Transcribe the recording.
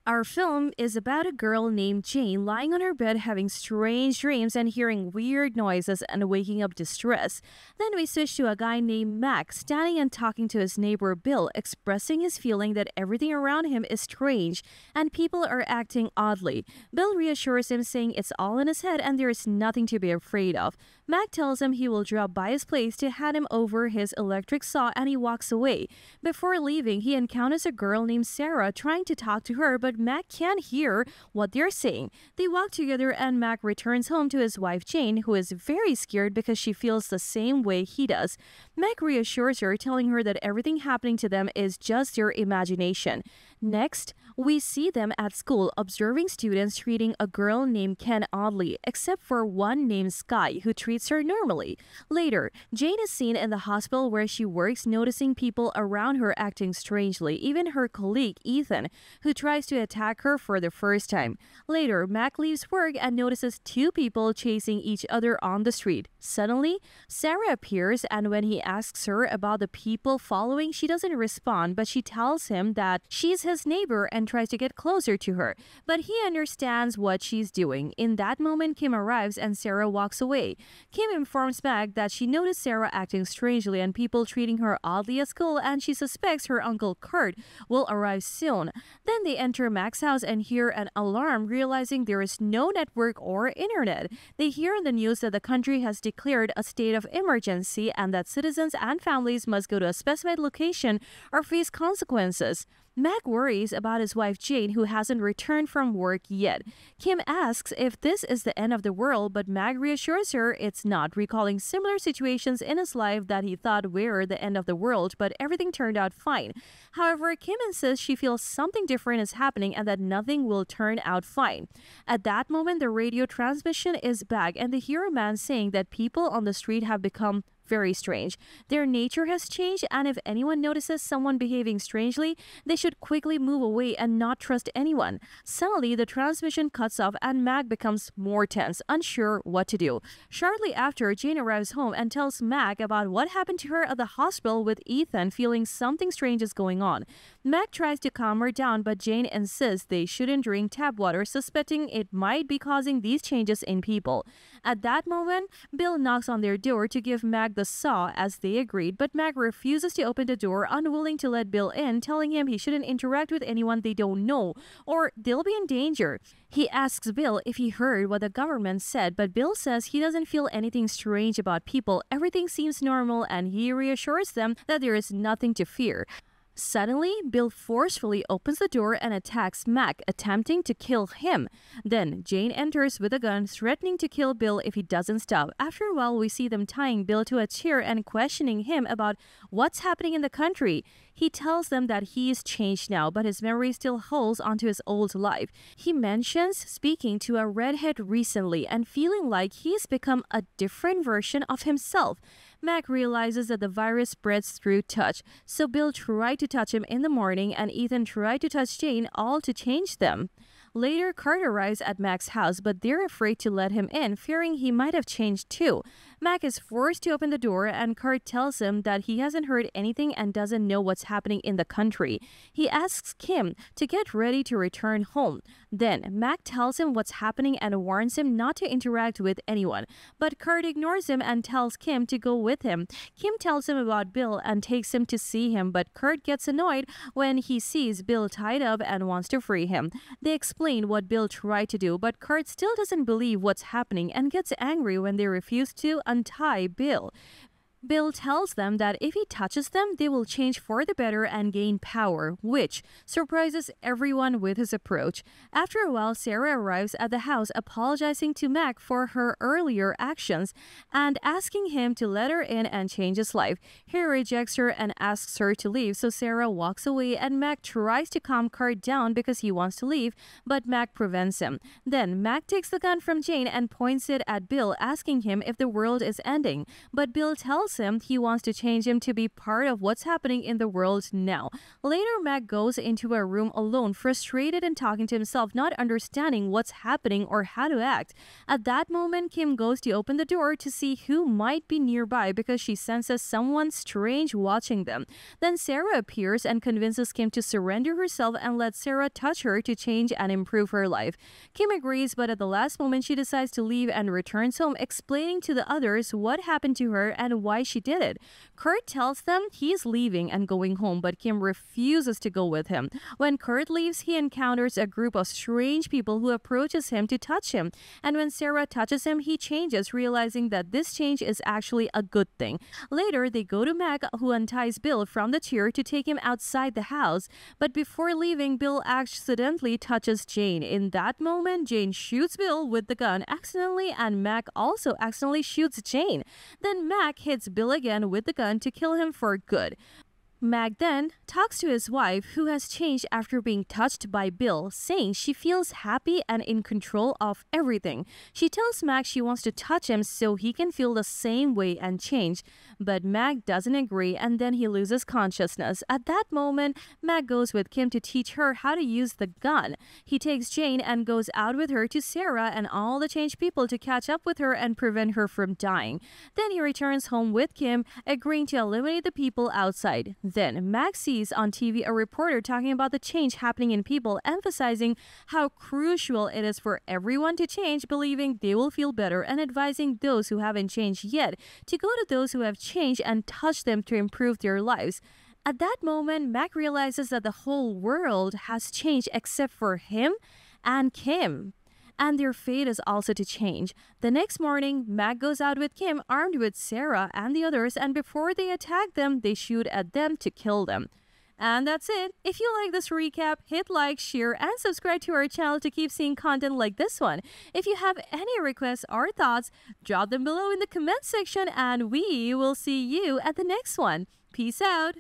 Our film is about a girl named Jane lying on her bed having strange dreams and hearing weird noises and waking up distressed. Then we switch to a guy named Mac standing and talking to his neighbor Bill, expressing his feeling that everything around him is strange and people are acting oddly. Bill reassures him, saying it's all in his head and there is nothing to be afraid of. Mac tells him he will drop by his place to hand him over his electric saw and he walks away. Before leaving, he encounters a girl named Sarah trying to talk to her, but Mac can't hear what they're saying. They walk together and Mac returns home to his wife Jane, who is very scared because she feels the same way he does. Mac reassures her, telling her that everything happening to them is just their imagination. Next, we see them at school observing students treating a girl named Ken oddly, except for one named Sky, who treats her normally. Later, Jane is seen in the hospital where she works, noticing people around her acting strangely, even her colleague Ethan, who tries to attack her for the first time. Later, Mac leaves work and notices two people chasing each other on the street. Suddenly, Sarah appears, and when he asks her about the people following, she doesn't respond, but she tells him that she's his neighbor and tries to get closer to her. But he understands what she's doing. In that moment, Kim arrives and Sarah walks away. Kim informs Mac that she noticed Sarah acting strangely and people treating her oddly at school, and she suspects her uncle Kurt will arrive soon. Then they enter Mac's house and hear an alarm, realizing there is no network or internet. They hear in the news that the country has declared a state of emergency and that citizens and families must go to a specified location or face consequences. Mac worries about his wife Jane, who hasn't returned from work yet. Kim asks if this is the end of the world, but Mac reassures her it's not, recalling similar situations in his life that he thought were the end of the world, but everything turned out fine. However, Kim insists she feels something different is happening and that nothing will turn out fine. At that moment, the radio transmission is back and they hear a man saying that people on the street have become very strange. Their nature has changed, and if anyone notices someone behaving strangely, they should quickly move away and not trust anyone. Suddenly, the transmission cuts off and Mac becomes more tense, unsure what to do. Shortly after, Jane arrives home and tells Mac about what happened to her at the hospital, with Ethan feeling something strange is going on. Mac tries to calm her down, but Jane insists they shouldn't drink tap water, suspecting it might be causing these changes in people. At that moment, Bill knocks on their door to give Mac the saw as they agreed, but Mac refuses to open the door, unwilling to let Bill in, telling him he shouldn't interact with anyone they don't know or they'll be in danger. He asks Bill if he heard what the government said, but Bill says he doesn't feel anything strange about people. Everything seems normal, and he reassures them that there is nothing to fear. Suddenly, Bill forcefully opens the door and attacks Mac, attempting to kill him. Then, Jane enters with a gun, threatening to kill Bill if he doesn't stop. After a while, we see them tying Bill to a chair and questioning him about what's happening in the country. He tells them that he is changed now, but his memory still holds onto his old life. He mentions speaking to a redhead recently and feeling like he's become a different version of himself. Mac realizes that the virus spreads through touch, so Bill tried to touch him in the morning and Ethan tried to touch Jane, all to change them. Later, Kurt arrives at Mac's house, but they're afraid to let him in, fearing he might have changed too. Mac is forced to open the door, and Kurt tells him that he hasn't heard anything and doesn't know what's happening in the country. He asks Kim to get ready to return home. Then, Mac tells him what's happening and warns him not to interact with anyone, but Kurt ignores him and tells Kim to go with him. Kim tells him about Bill and takes him to see him, but Kurt gets annoyed when he sees Bill tied up and wants to free him. They explain what Bill tried to do, but Kurt still doesn't believe what's happening and gets angry when they refuse to untie Bill. Bill tells them that if he touches them, they will change for the better and gain power, which surprises everyone with his approach. After a while, Sarah arrives at the house apologizing to Mac for her earlier actions and asking him to let her in and change his life. He rejects her and asks her to leave, so Sarah walks away and Mac tries to calm Kurt down because he wants to leave, but Mac prevents him. Then Mac takes the gun from Jane and points it at Bill, asking him if the world is ending, but Bill tells tells him he wants to change him to be part of what's happening in the world now. Later, Mac goes into a room alone, frustrated and talking to himself, not understanding what's happening or how to act. At that moment, Kim goes to open the door to see who might be nearby because she senses someone strange watching them. Then Sarah appears and convinces Kim to surrender herself and let Sarah touch her to change and improve her life. Kim agrees, but at the last moment she decides to leave and returns home, explaining to the others what happened to her and why she did it. Kurt tells them he's leaving and going home, but Kim refuses to go with him. When Kurt leaves, he encounters a group of strange people who approaches him to touch him, and when Sarah touches him, he changes, realizing that this change is actually a good thing. Later, they go to Mac, who unties Bill from the chair to take him outside the house, but before leaving, Bill accidentally touches Jane. In that moment, Jane shoots Bill with the gun accidentally, and Mac also accidentally shoots Jane. Then Mac hits Bill again with the gun to kill him for good. Mag then talks to his wife, who has changed after being touched by Bill, saying she feels happy and in control of everything. She tells Mag she wants to touch him so he can feel the same way and change, but Mag doesn't agree, and then he loses consciousness. At that moment, Mag goes with Kim to teach her how to use the gun. He takes Jane and goes out with her to Sarah and all the changed people to catch up with her and prevent her from dying. Then he returns home with Kim, agreeing to eliminate the people outside. Then, Max sees on TV a reporter talking about the change happening in people, emphasizing how crucial it is for everyone to change, believing they will feel better, and advising those who haven't changed yet to go to those who have changed and touch them to improve their lives. At that moment, Mac realizes that the whole world has changed except for him and Kim, and their fate is also to change. The next morning, Mac goes out with Kim armed with Sarah and the others, and before they attack them, they shoot at them to kill them. And that's it. If you like this recap, hit like, share, and subscribe to our channel to keep seeing content like this one. If you have any requests or thoughts, drop them below in the comment section, and we will see you at the next one. Peace out!